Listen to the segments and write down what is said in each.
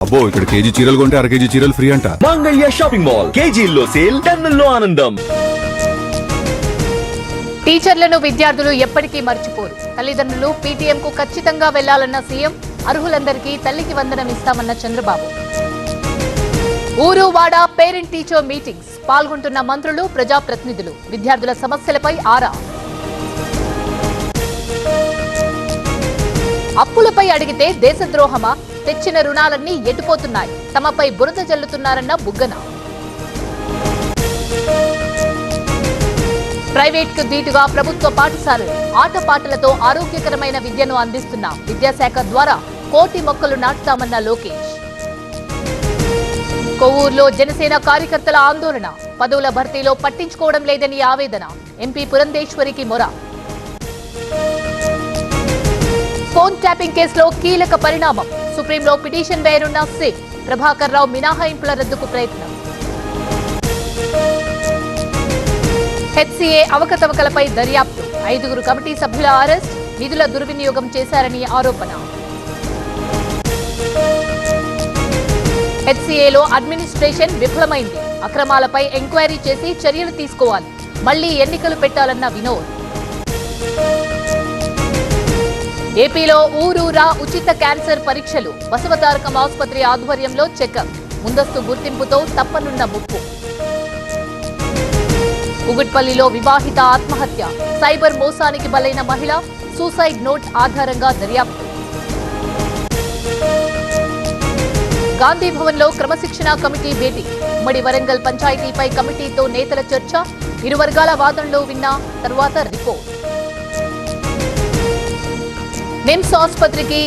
అబ్బో ఇక్కడ కేజీ చీరలు కొంటే అర కేజీ చీరలు ఫ్రీ అంట. మంగళ్య షాపింగ్ మాల్ కేజీల్లో సేల్, టన్నుల్లో ఆనందం. టీచర్లను విద్యార్థులు ఎప్పటికీ మర్చిపోరు. తల్లిదండ్రులు పీటీఎంకు ఖచ్చితంగా వెళ్లాలన్న సీఎం, అర్హులందరికీ తల్లికి వందనం ఇస్తామన్న చంద్రబాబు. ఊరు వాడ పేరెంట్ టీచర్ మీటింగ్స్ పాల్గొంటున్న మంత్రులు, ప్రజాప్రతినిధులు. విద్యార్థుల సమస్యలపై ఆరా. అప్పులపై అడిగితే దేశద్రోహమా? తెచ్చిన రుణాలన్నీ ఎటుపోతున్నాయి, తమపై బురద జల్లుతున్నారన్న బుగ్గన. ప్రైవేట్ కు దీటుగా ప్రభుత్వ పాఠశాలలు, ఆటపాటలతో ఆరోగ్యకరమైన విద్యను అందిస్తున్నాం. విద్యాశాఖ ద్వారా 1 కోటి మొక్కలు నాటుతామన్న లోకేష్. కొవ్వూరులో జనసేన కార్యకర్తల ఆందోళన, పదవుల భర్తీలో పట్టించుకోవడం లేదని ఆవేదన. ఎంపీ పురంధేశ్వరికి మొర. ఫోన్ ట్యాపింగ్ కేసులో కీలక పరిణామం, సుప్రీంలో పిటిషన్ వేయనున్న సిట్. ప్రభాకర్ రావు మినహాయింపుల రద్దుకు ప్రయత్నం. హెచ్సీఏ అవకతవకలపై దర్యాప్తు, 5 కమిటీ సభ్యుల అరెస్ట్. నిధుల దుర్వినియోగం చేశారని ఆరోపణ. హెచ్సీఏలో అడ్మినిస్ట్రేషన్ విఫలమైంది, అక్రమాలపై ఎంక్వైరీ చేసి చర్యలు తీసుకోవాలి. మళ్లీ ఎన్నికలు పెట్టాలన్న వినోద్. ఏపీలో ఊరూరా ఉచిత క్యాన్సర్ పరీక్షలు, బసవతారకం ఆసుపత్రి ఆధ్వర్యంలో చెకప్. ముందస్తు గుర్తింపుతో తప్పనున్న ముప్పు. కుగుట్పల్లిలో వివాహిత ఆత్మహత్య, సైబర్ మోసానికి బలైన మహిళ. సూసైడ్ నోట్ ఆధారంగా దర్యాప్తు. గాంధీ భవన్ లో క్రమశిక్షణ కమిటీ భేటీ, ఉమ్మడి వరంగల్ పంచాయతీపై కమిటీతో నేతల చర్చ. ఇరు వర్గాల వాదనలు విన్న తర్వాత రిపోర్ట్. నిమ్స్ ఆసుపత్రికి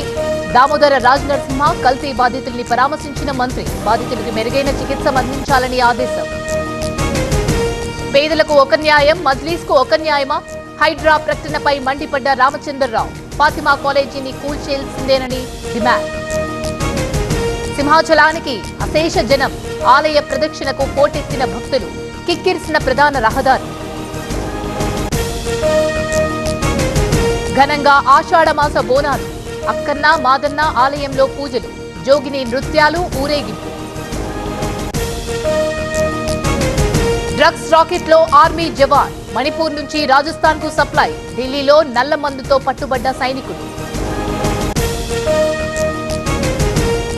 దామోదర రాజనరసింహ, కల్తీ బాధితుల్ని పరామర్శించిన మంత్రి. బాధితులకు మెరుగైన చికిత్స అందించాలని ఆదేశం. పేదలకు ఒక న్యాయం, మజ్లీస్కు ఒక న్యాయమా? హైడ్రా ప్రకటనపై మండిపడ్డ రామచంద్రరావు. ఫాతిమా కాలేజీని కూల్చేయాల్సిందేనని డిమాండ్. సింహాచలానికి అశేష జనం, ఆలయ ప్రదక్షిణకు పోటెత్తిన భక్తులు. కిక్కిరిసిన ప్రధాన రహదారి. ఘనంగా ఆషాఢమాస బోనాలు, అక్కన్న మాదన్న ఆలయంలో పూజలు. జోగిని నృత్యాలు, ఊరేగింపు. డ్రగ్స్ రాకెట్ లో ఆర్మీ జవాన్, మణిపూర్ నుంచి రాజస్థాన్ కు సప్లై. ఢిల్లీలో నల్ల మందుతో పట్టుబడ్డ సైనికుడు.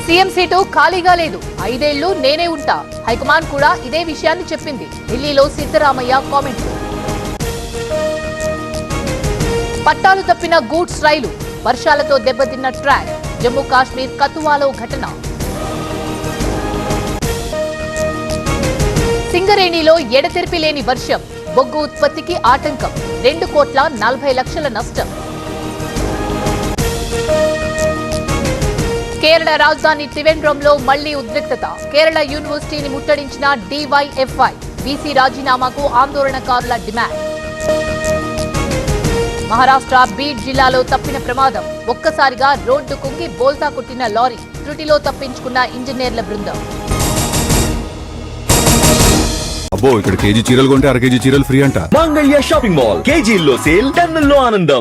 సీఎం సీటు ఖాళీగా లేదు, 5 ఏళ్లు నేనే ఉంటా. హైకమాండ్ కూడా ఇదే విషయాన్ని చెప్పింది. ఢిల్లీలో సిద్ధరామయ్య కామెంట్లు. పట్టాలు తప్పిన గూడ్స్ రైలు, వర్షాలతో దెబ్బతిన్న ట్రాక్. జమ్మూ కాశ్మీర్ కతువాలో ఘటన. సింగరేణిలో ఎడతెరిపి లేని వర్షం, బొగ్గు ఉత్పత్తికి ఆటంకం. 2,40,00,000 నష్టం. కేరళ రాజధాని త్రివేంద్రంలో మళ్లీ ఉద్రిక్తత. కేరళ యూనివర్సిటీని ముట్టడించిన DYFI. వీసీ రాజీనామాకు ఆందోళనకారుల డిమాండ్. మహారాష్ట్ర బీడ్ జిల్లాలో తప్పిన ప్రమాదం, ఒక్కసారిగా రోడ్డు కుంగి బోల్తా కొట్టిన లారీ. త్రుటిలో తప్పించుకున్న ఇంజనీర్ల బృందం. అబ్బో ఇక్కడ కేజీ చీరలు కొంటే అర కేజీ చీరలు ఫ్రీ అంట. మంగళ్య షాపింగ్ మాల్ కేజీల్లో సేల్, టన్నుల్లో ఆనందం.